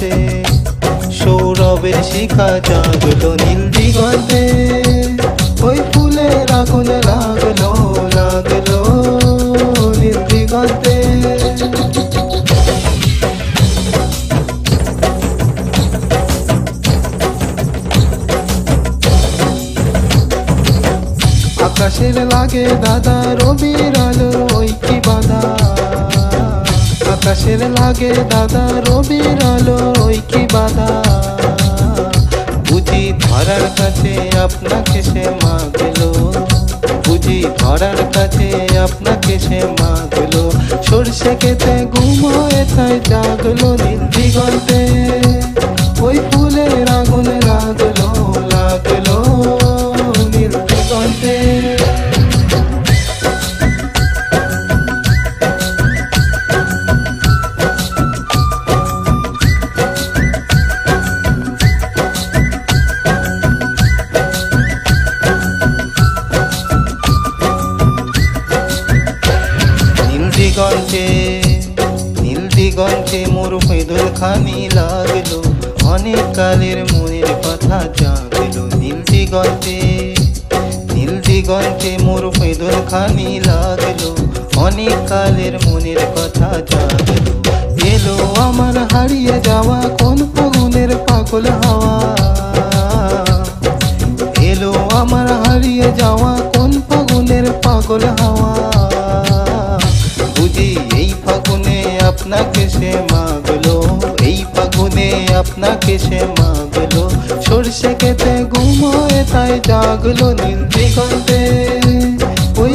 দিগন্তে, সৌরভের শিখা জাগলো নীল দিগন্তে। ওই ফুলের আগুন লাগলো লাগলো নীল দিগন্তে। আকাশের লাগে দাদা রবির আলো ওই কি বাধা, আকাশের লাগে দাদা রবির আলো ওই কি বাধা। বুঝি ধরার কাছে আপনাকে সে মাগলো, বুঝি ধরার কাছে আপনাকে সে মাগলো। সরষে খেতে ঘুমোয় তাই জাগলো নীল দিগন্তে। ওই ফুলের আগুন লাগলো লাগলো নীল দিগন্তে। দিগন্তে নীল দিগন্তে মোর পেদল খানি লাগলো, অনেক কালের মনের কথা জাগলো। নীল দিগন্তে নীল দিগন্তে মোর পেদল খানি লাগলো, অনেক কালের মনের কথা জাগলো। এলো আমার হারিয়ে যাওয়া কোন ফাগুনের পাগল হাওয়া, এলো আমার হারিয়ে যাওয়া কোন ফাগুনের পাগল হাওয়া। বুঝি এই ফাগুনে আপনাকে সে মাগলো, এই ফাগুনে আপনাকে সে মাগলো। সরষে খেতে ঘুমোয় তাই জাগলো নীল দিগন্তে। ওই